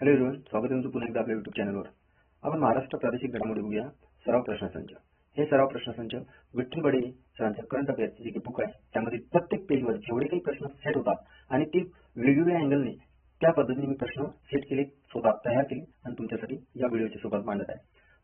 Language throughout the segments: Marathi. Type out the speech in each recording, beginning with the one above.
हॅलो एव्हरीवन, स्वागत आहे तुमचं पुन्हा एकदा आपल्या YouTube चॅनलवर। आपण महाराष्ट्र प्रादेशिक घडामोडी बघूया। सराव प्रश्नसंच। हे सराव प्रश्नसंच विठ्ठल बडे सरांच्या करंट अफेअर्सचे जे बुक आहे त्यामध्ये प्रत्येक पेजवर जेवढे काही प्रश्न सेट होतात आणि ते वेगवेगळ्या अँगलने त्या पद्धतीने मी प्रश्न सेट केले, स्वतः तयार केले आणि तुमच्यासाठी या व्हिडिओच्या सोबत मांडत आहे।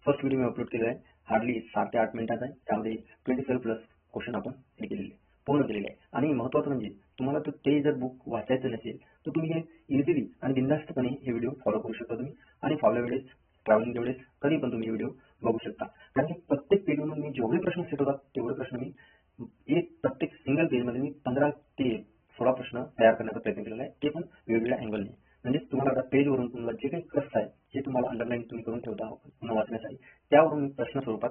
फर्स्ट व्हिडिओ मी अपलोड केला आहे, हार्डली 7 ते 8 मिनिटाचा आहे। त्यामध्ये 27+ क्वेश्चन आपण हे केलेले पूर्ण केलेले आहे। आणि महत्त्वाचं म्हणजे तुम्हाला ते जर बुक वाचायचं नसेल तर तुम्ही हे इझिली आणि बिनधास्तपणे हे व्हिडिओ फॉलो करू शकता तुम्ही। आणि फॉलो वेळेस ट्रॅव्हलिंग वेळेस कधी पण तुम्ही व्हिडिओ बघू शकता, कारण की प्रत्येक पेजवरून मी जेवढे प्रश्न सेट होतात तेवढे प्रश्न मी प्रत्येक सिंगल पेजमध्ये मी 15 ते 16 प्रश्न तयार करण्याचा प्रयत्न केलेला आहे, ते पण वेगवेगळ्या अँगलने। म्हणजे तुम्हाला आता पेजवरून तुम्हाला जे काही प्रश्न आहे जे तुम्हाला अंडरलाईन तुम्ही करून ठेवता पुन्हा वाचण्यासाठी, त्यावरून मी प्रश्न स्वरूपात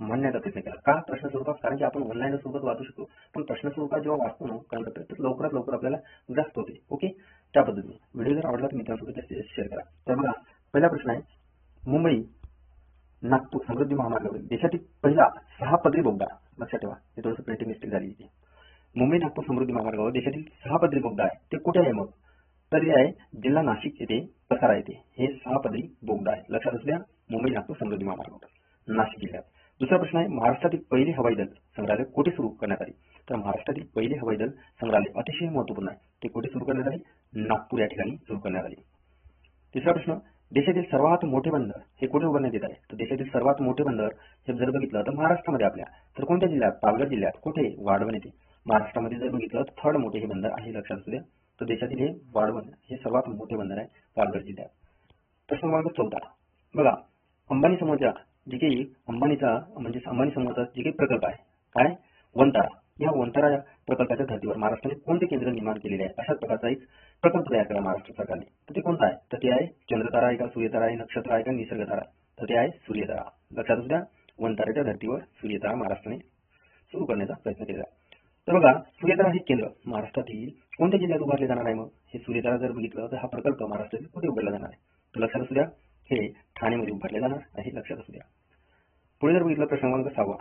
मांडण्याचा प्रयत्न केला। का प्रश्न स्वरूपात? कारण की आपण ऑनलाईन सोबत वाचू शकतो, पण प्रश्न स्वरूपात जेव्हा वाचतो ना करंट अफेअर तर लवकरात लवकर आपल्याला ग्रास्प होते। ओके, त्या पद्धतीने व्हिडिओ जर आवडला तर मित्रांसोबत शेअर करा। तर बघा, पहिला प्रश्न आहे, मुंबई नागपूर समृद्धी महामार्गावरील देशातील पहिला 6 पदरी बोगदा। लक्षात ठेवा, हे थोडंसं प्रिंटिंग मिस्टेक झाली इथे। मुंबई नागपूर समृद्धी महामार्गावर देशातील 6 पदरी बोगदा आहे, ते कुठे आहे? मग तर हे आहे जिल्हा नाशिक येथे, कसारा येथे हे 6 पदरी बोगदा आहे। लक्षात असू द्या, मुंबई नागपूर समृद्धी महामार्गावर नाशिक जिल्ह्यात। दुसरा प्रश्न आहे, महाराष्ट्रातील पहिले हवाई दल संग्रहालय कुठे सुरू करण्यात आले? तर महाराष्ट्रातील पहिले हवाई दल संग्रहालय अतिशय महत्त्वपूर्ण आहे, ते कुठे सुरू करण्यात आले? नागपूर या ठिकाणी सुरू करण्यात आले। तिसरा प्रश्न, देशातील सर्वात मोठे बंदर हे कुठे उभारण्यात येत आहे? तर देशातील सर्वात मोठे बंदर हे जर बघितलं तर महाराष्ट्रामध्ये आपल्या, तर कोणत्या जिल्ह्यात? पालघर जिल्ह्यात। कुठे? वाढवण येथे। महाराष्ट्रामध्ये जर बघितलं तर थर्ड मोठे हे बंदर आहे, लक्षात असू द्या। तर देशातील हे वाढवण हे सर्वात मोठे बंदर आहे पालघर जिल्ह्यात। प्रश्न क्रमांक 14, बघा, अंबानी समूहाचा जे काही अंबानीचा म्हणजे अंबानी समूहाचा जे काही प्रकल्प आहे काय? वनतारा। या वनतारा प्रकल्पाच्या धर्तीवर महाराष्ट्राने कोणते केंद्र निर्माण केलेले आहे? अशाच प्रकारचा एक प्रकल्प तयार केला महाराष्ट्र सरकारने, तर ते कोणता आहे? तर ते आहे चंद्रतारा आहे का, सूर्यतारा आहे, नक्षत्र आहे का, निसर्गतारा? तर ते आहे सूर्यतारा। लक्षात असू द्या, वनताऱ्याच्या धर्तीवर सूर्यतारा महाराष्ट्राने सुरू करण्याचा प्रयत्न केला। तर बघा, सूर्यतारा हे केंद्र महाराष्ट्रातील कोणत्या जिल्ह्यात उभारले जाणार आहे? मग हे सूर्यतारा जर बघितलं तर हा प्रकल्प महाराष्ट्रातील कुठे उभारला जाणार आहे? तर लक्षात असू द्या, हे ठाणेमध्ये उभारले जाणार आहे, लक्षात असू द्या। पुढे जर बघितलं प्रश्न क्रमांक 6,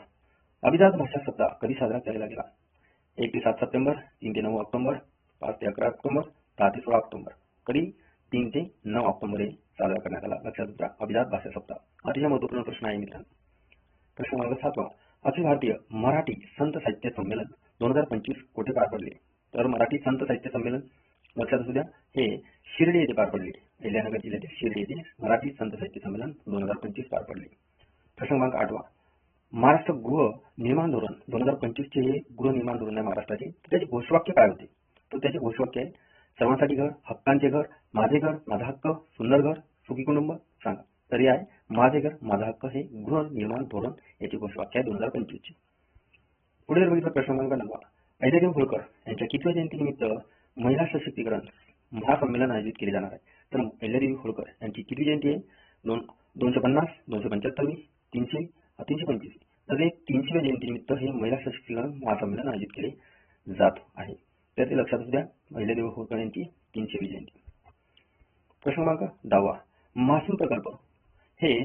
अभिजात भाषा सप्ताह कधी साजरा केला गेला? 1 ते 7 सप्टेंबर, 3 ते 9 ऑक्टोबर, 5 ते 11 ऑक्टोबर, 10 ते 16 ऑक्टोबर। कधी? 3 ते 9 ऑक्टोबर हे साजरा करण्यात आला। लक्षात घ्या, अभिजात भाषा सप्ताह अतिशय महत्त्वपूर्ण प्रश्न आहे मित्रांनो। प्रश्न क्रमांक 7, अखिल भारतीय मराठी संत साहित्य संमेलन 2025 कुठे पार पडले? तर मराठी संत साहित्य संमेलन, लक्षात असू द्या, हे शिर्डी येथे पार पडले। अहिल्यानगर जिल्ह्यातील शिर्डी येथे मराठी संत साहित्य संमेलन 2025 पार पडले। प्रश्न क्रमांक 8, महाराष्ट्र गृह निर्माण धोरण 2025 चे हे गृहनिर्माण धोरण आहे महाराष्ट्राचे, त्याचे घोषवाक्य काय होते? तर त्याचे घोषवाक्य आहे, सर्वांसाठी घर, हक्कांचे घर, माझे घर माझा हक्क, सुंदर घर, सुखी कुटुंब। सांगा, तर हे आहे माझे घर माझा हक्क हे गृहनिर्माण धोरण, याचे घोषवाक्य आहे 2025 चे। पुढे जर बघितलं प्रश्न क्रमांक 9, अहिल्यादेवी होळकर यांच्या कितव्या जयंतीनिमित्त महिला सशक्तीकरण महासंमेलन आयोजित केले जाणार आहे? तर अहिल्यादेवी होळकर यांची किती जयंती आहे? 250, 275, 300, 325। तर हे 300व्या जयंतीनिमित्त हे महिला सशक्तीकरण महासंमेलन आयोजित केले जात आहे, तर ते लक्षात असू द्या, अहिल्यादेवी होळकर यांची 300वी जयंती। प्रश्न क्रमांक 10, महसूल प्रकल्प हे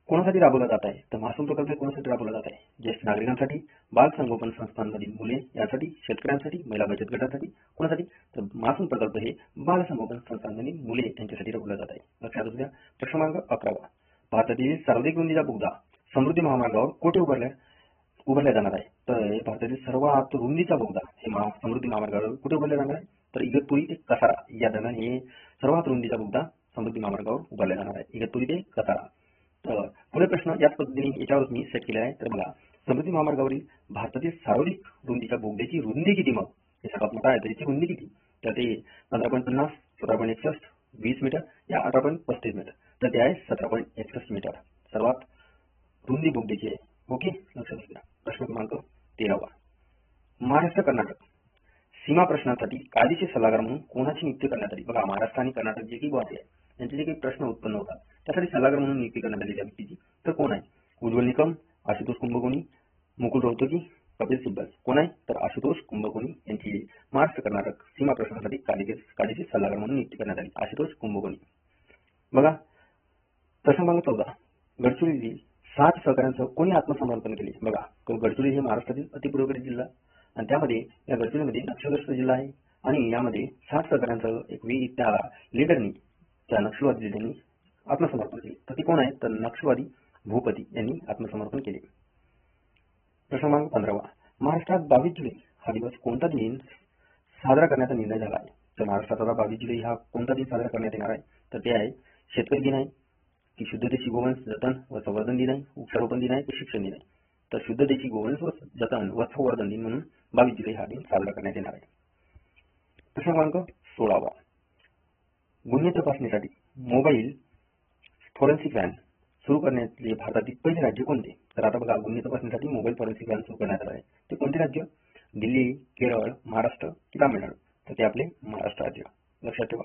कोणासाठी राबवला जात आहे? तर महसूल प्रकल्प कोणासाठी राबवला जात आहे? ज्येष्ठ नागरिकांसाठी, बाल संगोपन संस्थांमधील मुले यासाठी, शेतकऱ्यांसाठी, महिला बचत गटासाठी, कोणासाठी? तर महसूल प्रकल्प हे बाल संगोपन संस्थांमधील मुले यांच्यासाठी राबवला जात आहे, लक्षात असू द्या। प्रश्न क्रमांक 11, भारतातील सर्वाधिक रुंदीचा बोगदा समृद्धी महामार्गावर कुठे उभारला जाणार आहे? तर भारतातील सर्वात रुंदीचा बोगदा हे समृद्धी महामार्गावर कुठे उभारला जाणार आहे? तर इगतपुरी ते कसारा या दरम्यान हे सर्वात रुंदीचा बोगदा समृद्धी महामार्गावर उभारला जाणार आहे, इगतपुरी ते कसारा। तर पुढे प्रश्न याच पद्धतीने याच्यावर मी सेट केला आहे। तर बघा, समृद्धी महामार्गावरील भारतातील सर्वाधिक रुंदीच्या बोगद्याची रुंदी किती? मग हे सर्वात मोठा आहे, त्याची रुंदी किती? तर ते 15.50, 17.61, 20 मीटर या 18.35 मीटर। तर ते आहे 17.61 मीटर सर्वात रुंदी बोगद्याची आहे। ओके, लक्षात द्या। प्रश्न क्रमांक 13, महाराष्ट्र कर्नाटक सीमा प्रश्नांसाठी कायदेशीर सल्लागार म्हणून कोणाची नियुक्ती करण्यात आली? बघा, महाराष्ट्र आणि कर्नाटक जे काही बॉर्डर आहे यांचे जे काही प्रश्न उत्पन्न होतात त्यासाठी सल्लागार म्हणून नियुक्ती करण्यात आली त्या व्यक्तीची, तर कोण आहे? उज्ज्वल निकम, आशुतोष कुंभकोणी, मुकुल रोहतगी, कपिल सिब्बल। कोण आहे? तर आशुतोष कुंभकोणी यांची महाराष्ट्र कर्नाटक सीमा प्रश्नांसाठी कायदेशीर सल्लागार म्हणून नियुक्ती करण्यात आली, आशुतोष कुंभकोणी। बघा, प्रश्न क्रमांक 14, गडचिरोलीतील 7 सहकाऱ्यांसह कोणी आत्मसमर्पण केले? बघा, तो गडचिरोली हे महाराष्ट्रातील अतिपूर्वेकडील जिल्हा आणि त्यामध्ये या गडचिरोलीमध्ये नक्षलग्रस्त जिल्हा आहे आणि यामध्ये 7 सहकाऱ्यांसह एक त्या लीडरनी त्या नक्षलवादी जिल्ह्यांनी आत्मसमर्पण केले. तर ते कोण आहेत? तर नक्षलवादी भूपती यांनी आत्मसमर्पण केले. प्रश्न क्रमांक 15. महाराष्ट्रात 22 जुलै हा दिवस कोणता दिन साजरा करण्याचा निर्णय झाला आहे? तर महाराष्ट्रात आता 22 जुलै हा कोणता दिन साजरा करण्यात येणार आहे? तर ते आहे शेतकरी दिन आहे, की शुद्ध देशी गोवंश जतन व संवर्धन दिन आहे, वृक्षारोपण दिन आहे, की शिक्षण दिन आहे? तर शुद्ध देशी गोवंश व जतन व संवर्धन दिन म्हणून 22 जुलै हा दिन साजरा करण्यात येणार आहे. प्रश्न क्रमांक 16. गुन्हे तपासणीसाठी मोबाईल फॉरेन्सिक व्हॅन सुरू करण्यातले भारतातील पहिले राज्य कोणते? तर आता बघा, गुन्हे तपासणीसाठी मोबाईल फॉरेन्सिक व्हॅन सुरू करण्यात आलं आहे. ते कोणते राज्य? दिल्ली, केरळ, महाराष्ट्र की तामिळनाडू? तर ते आपले महाराष्ट्र राज्य. लक्षात ठेवा.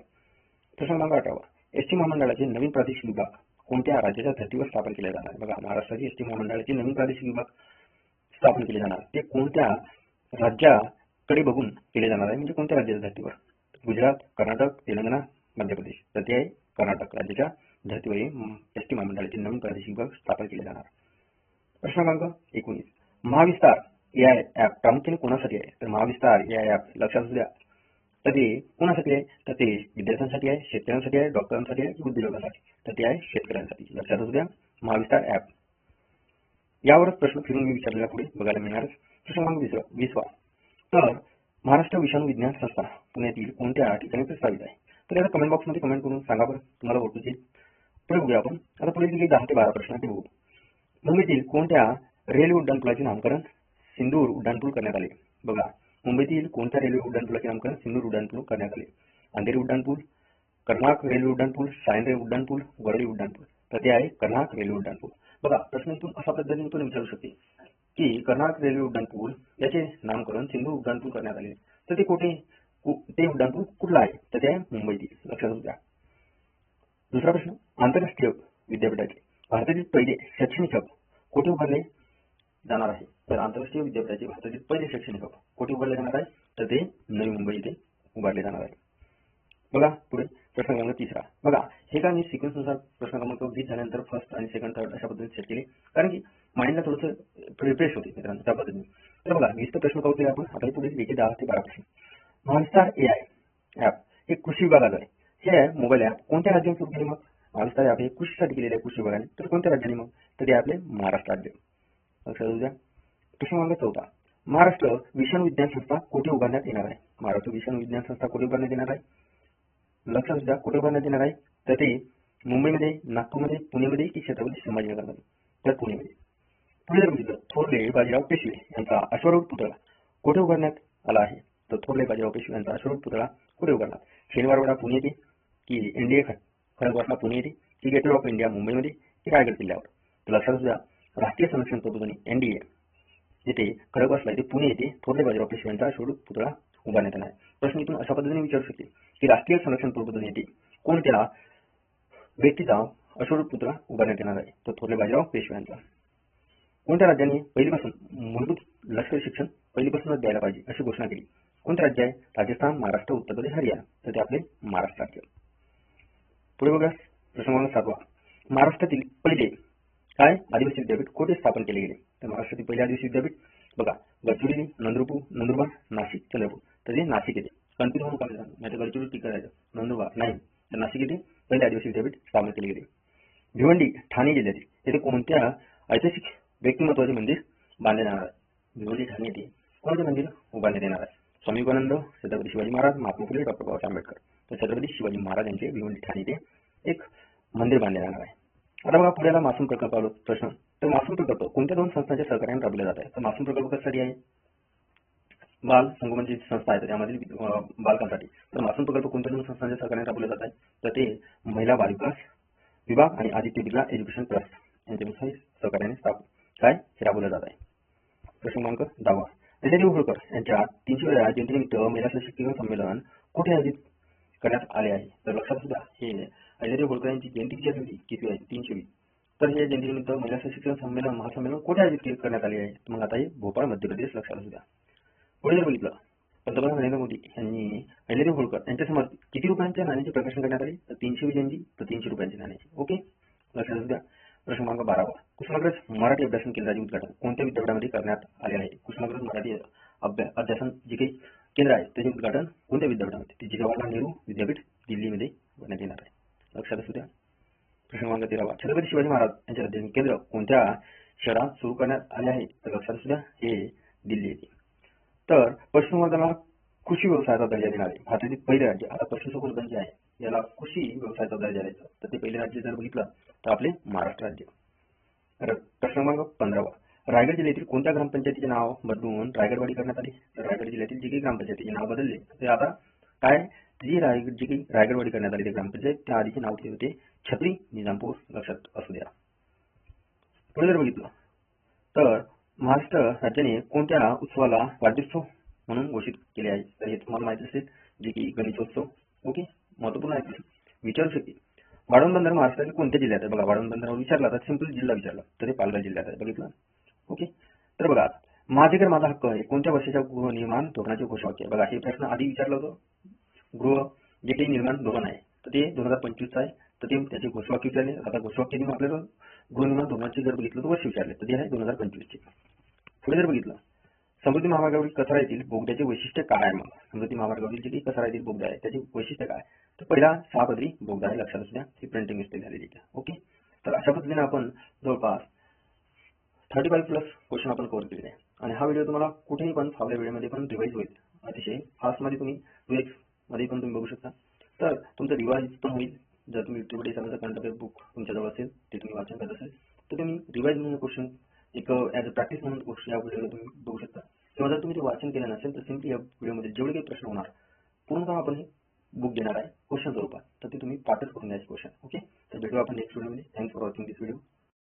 प्रश्न क्रमांक 18. एसटी महामंडळाचे नवीन प्रादेशिक विभाग कोणत्या राज्याच्या धर्तीवर स्थापन केले जाणार? बघा, महाराष्ट्राचे एसटी महामंडळाचे नवीन प्रादेशिक विभाग स्थापन केले जाणार, ते कोणत्या राज्याकडे बघून केले जाणार आहे? म्हणजे कोणत्या राज्याच्या धर्तीवर? गुजरात, कर्नाटक, तेलंगणा, मध्य प्रदेश? तर ते आहे कर्नाटक राज्याच्या धर्तीवर एसटी महामंडळाचे नवीन प्रादेशिक विभाग स्थापन केले जाणार. प्रश्न क्रमांक 19. महाविस्तार एआय ॲप प्रामुख्याने कोणासाठी आहे? तर महाविस्तार एआय ॲप लक्षात असू द्या, तर ते कोणासाठी आहे? तर ते विद्यार्थ्यांसाठी आहे, शेतकऱ्यांसाठी आहे, डॉक्टरांसाठी आहे की उद्योजकांसाठी? तर ते आहे शेतकऱ्यांसाठी. लक्षात असू द्या, महाविस्तार ॲप. यावरच प्रश्न फिरून मी विचारलेला पुढे बघायला मिळणार. प्रश्न क्रमांक 20. तर महाराष्ट्र विषाणू विज्ञान संस्था पुण्यातील कोणत्या ठिकाणी प्रस्तावित आहे? तर याला कमेंट बॉक्समध्ये कमेंट करून सांगा बरं, तुम्हाला ओळखूच येईल. पुढे बघूया आपण. आता पुढे दिलेले 10 ते 12 प्रश्न ते बघू. मुंबईतील कोणत्या रेल्वे उड्डाणपुलाचे नामकरण सिंदूर उड्डाणपूल करण्यात आले? बघा, मुंबईतील कोणत्या रेल्वे उड्डाणपुलाचे नामकरण सिंदूर उड्डाणपूल करण्यात आले? अंधेरी उड्डाणपूल, कर्नाक रेल्वे उड्डाणपूल, सायन रेल्वे उड्डाणपूल, वरळी उड्डाणपूल? तर ते आहे कर्नाक रेल्वे उड्डाणपूल. बघा, प्रश्न इथून अशा पद्धतीने पण विचारू शकते की कर्नाक रेल्वे उड्डाणपूल याचे नामकरण सिंदूर उड्डाणपूल करण्यात आले, तर ते ते उड्डाणपूल कुठलं आहे? तर ते आहे मुंबईतील. लक्षात घ्या. दुसरा प्रश्न, आंतरराष्ट्रीय विद्यापीठाचे भारतातील पहिले शैक्षणिक हब कुठे उभारले जाणार आहे? तर आंतरराष्ट्रीय विद्यापीठाचे भारतातील पहिले शैक्षणिक हब कुठे उभारले जाणार आहे? तर ते नवी मुंबई येथे उभारले जाणार आहे. बघा पुढे प्रश्न क्रमांक 3. बघा, हे का मी सिक्वेन्सनुसार प्रश्न क्रमांक 20 झाल्यानंतर फर्स्ट आणि सेकंड थर्ड अशा पद्धतीने सेट केले, कारण की माइंडला थोडंसं रिफ्रेश होते मित्रांनो त्या पद्धतीने. तर बघा, 20 प्रश्न पाहूया आपण. आता पुढे 10 ते 12 प्रश्न. महाविस्तार एआय ॲप हे कृषी विभागाचं आहे. हे मोबाईल ॲप कोणत्या राज्याने सुरू केले? मग महाविस्तार ॲप हे कृषीसाठी केलेले आहे कृषी विभागाने, तर कोणत्या राज्याने? मग तर ते आपले महाराष्ट्र राज्य. लक्षात येऊ द्या. प्रश्न क्रमांक 14. महाराष्ट्र विषाणू विज्ञान संस्था कुठे उभारण्यात येणार आहे? महाराष्ट्र विषाणू विज्ञान संस्था कुठे उभारण्यात येणार आहे? लक्षात द्या, कुठे उभारण्यात येणार आहे? तर ते मुंबईमध्ये, नागपूरमध्ये, पुणेमध्ये की छत्रपती संभाजीनगरमध्ये? तर पुणेमध्ये. पुढे जर बघितलं, थोरले बाजीराव पेशवे यांचा अश्वारूढ पुतळा कुठे उभारण्यात आला आहे? तर थोरले बाजीराव पेशवे यांचा अश्वारूढ पुतळा कुठे उभारला? शनिवारवाडा पुणे येथे, की एनडीए खडकवासला पुणे येथे, की गेटवे ऑफ इंडिया मुंबईमध्ये, की रायगड किल्ल्यावर? तर लक्षात द्या, राष्ट्रीय संरक्षण प्रबोधिनी एनडीए येथे खडकवासला येथे पुणे येथे थोरले बाजीराव पेशवे यांचा अश्वारूढ पुतळा उभारण्यात येणार आहे. प्रश्न इथून अशा पद्धतीने विचारू शकते की राष्ट्रीय संरक्षण प्रबोधिनी येथे कोणत्या व्यक्तीचा अश्वारूढ पुतळा उभारण्यात येणार आहे? तर थोरले बाजीराव पेशवे यांचा. कोणत्या राज्याने पहिलीपासून मूलभूत लष्करी शिक्षण पहिलीपासूनच द्यायला पाहिजे अशी घोषणा केली? कोणते राज्य आहे? राजस्थान, महाराष्ट्र, उत्तर प्रदेश, हरियाणा? तर ते आपले महाराष्ट्र राज्य. पुढे बघा, प्रश्न क्रमांक 7. महाराष्ट्रातील पहिले काय आदिवासी विद्यापीठ कुठे स्थापन केले गेले? तर महाराष्ट्रातील पहिले आदिवासी विद्यापीठ बघा, गडचिरोली, नंदुरबार, नाशिक, चंद्रपूर? तर ते नाशिक येथे. कन्फ्युज होऊन काय झालं, नाही तर गडचिरोली टिक करायचं, नंदुरबार नाही, तर नाशिक येथे पहिले आदिवासी विद्यापीठ स्थापन केले गेले. भिवंडी ठाणे जिल्ह्यातील येथे कोणत्या ऐतिहासिक व्यक्तिमत्वाचे मंदिर बांधले जाणार आहे? भिवंडी ठाणे येथे कोणते मंदिर उभारण्यात येणार आहे? स्वामी विवेकानंद, छत्रपती शिवाजी महाराज, महात्मा फुले, डॉक्टर बाबासाहेब आंबेडकर? तर छत्रपती शिवाजी महाराज यांचे भिवंडी ठाणे येथे एक मंदिर बांधले जाणार आहे. आता बघा, पुढे मासूम प्रकल्प आलो प्रश्न. तर मासूम प्रकल्प कोणत्या 2 संस्थांच्या सहकार्याने राबवला जात आहे? तर मासूम प्रकल्प कशासाठी आहे? बाल संगोपनची संस्था आहे त्यामधील बालकांसाठी. तर मासूम प्रकल्प कोणत्या 2 संस्थांच्या सहकार्याने राबवला जात आहे? तर ते महिला बाल विकास विभाग आणि आदित्य बिर्ला एज्युकेशन ट्रस्ट यांच्या सहकार्याने काय हे राबवलं जात आहे. प्रश्न क्रमांक 10. अहिल्यादेवी होळकर यांच्या 300व्या जयंतीनिमित्त महिला सशक्तीकरण संमेलन कुठे आयोजित करण्यात आले आहे? तर लक्षात सुद्धा, हे अहिल्यादेवी होळकर यांची जयंती किती आहे? 300वी. तर हे जयंतीनिमित्त महिला सशक्तीकरण संमेलन महासंमेलन कुठे आयोजित करण्यात आले आहे? मग आता हे भोपाळ मध्य प्रदेश. लक्षात असू द्या. पुढे जर बघितलं, पंतप्रधान नरेंद्र मोदी यांनी अहिल्यादेवी होळकर यांच्या समर्पित किती रुपयांच्या नाण्याचे प्रकाशन करण्यात आले? तर 300वी जयंती, तर 300 रुपयांचे नाण्याचे. ओके, लक्षात असू द्या. प्रश्न क्रमांक 12. कुसुमाग्रज मराठी अभ्यासन केंद्राचे उद्घाटन कोणत्या विद्यापीठामध्ये करण्यात आले आहे? कुसुमाग्रज मराठी अभ्यासन जे काही केंद्र आहे त्याचे उद्घाटन कोणत्या विद्यापीठामध्ये? ते जवाहरलाल नेहरू विद्यापीठ दिल्लीमध्ये करण्यात येणार आहे. क्रमांक 13 छत्रपती शिवाजी महाराज यांचे राजधानी केंद्र कोणत्या शहरात सुरू करण्यात आले आहे? तर लक्षात असू द्या, हे दिल्ली येथे. तर पशुसंवर्धनाला कृषी व्यवसायाचा दर्जा देणारे भारतातील पहिले राज्य, आता पशुसंवर्धन जे आहे याला कृषी व्यवसायाचा दर्जा द्यायचा, तर ते पहिले राज्य जर बघितलं तर आपले महाराष्ट्र राज्य. प्रश्न क्रमांक 15 रायगड जिल्ह्यातील कोणत्या ग्रामपंचायतीचे नाव बदलून रायगडवाडी करण्यात आले? तर रायगड जिल्ह्यातील जे काही ग्रामपंचायतीचे नाव बदलले ते आता काय, जी काही रायगडवाडी करण्यात आली ते ग्रामपंचायत, त्या आधीचे नाव ते होते छत्री निजामपूर, लक्षात असू द्या. पुढे जर बघितलं तर महाराष्ट्र राज्याने कोणत्या उत्सवाला वाढदिवस म्हणून घोषित केले आहे? तर हे तुम्हाला माहिती असेल, जे की गणेशोत्सव. ओके, महत्वपूर्ण आहे, विचारू शकते. वाढवण बंदर महाराष्ट्रातील कोणत्या जिल्ह्यात आहे? बघा, वाढवण बंदरावर विचारला तर सिंपल जिल्हा विचारला तर ते पालघर जिल्ह्यात आहे. बघितलं. ओके, तर बघा, माझे घर माझा हक्क आहे कोणत्या वर्षाच्या गृहनिर्माण धोरणाचे घोषवाक्य? बघा, हे प्रश्न आधी विचारलं होतं. गृह जे काही निर्माण धोरण आहे तर ते 2025 आहे, तर ते त्याचे घोषवाक्य विचारले. आता घोषवाक्य देऊन आपल्याला गृहनिर्माण धोरणाचे जर बघितलं तर वर्ष विचारले, तर ते आहे 2025 चे. पुढे जर बघितलं, समृद्धी महामार्गावरील कसारा येथील बोगद्याचे वैशिष्ट्य काय आहे? मग समृद्धी महामार्गावरील जे काही कसारा येथील बोगदा आहे त्याचे वैशिष्ट्य काय? तर पहिला 6 पदरी बोगदा आहे, लक्षात असू द्या, ही प्रिंटिंग मिस्टेक झालेली आहे. ओके, तर अशा पद्धतीने आपण जवळपास 35 प्लस क्वेश्चन आपण कव्हर केलेले आहे. आणि हा व्हिडिओ तुम्हाला कुठेही पण फावल्या वेळेमध्ये पण रिवाइज होईल, अतिशय फास्ट मध्ये तुम्ही 2x मध्ये पण तुम्ही बघू शकता. तर तुमचं रिवाइज पण होईल. जर तुम्ही युट्यूबवर एखादा करंट अफेअर बुक तुमच्याजवळ असेल, ते तुम्ही वाचन करत असेल, तर तुम्ही रिवाइज म्हणून क्वेश्चन एक ॲज अ प्रॅक्टिस म्हणून या व्हिडिओला तुम्ही बघू शकता. किंवा जर तुम्ही ते वाचन केलं नसेल तर सिम्पली या व्हिडिओमध्ये जेवढे काही प्रश्न होणार पूर्णतः आपण हे बुक देणार आहे क्वेश्चन स्वरूपात, तर ते तुम्ही पाठच करून द्यायचे क्वेश्चन. ओके, तर भेटू आपण नेक्स्ट व्हिडिओमध्ये. Thanks for watching this video.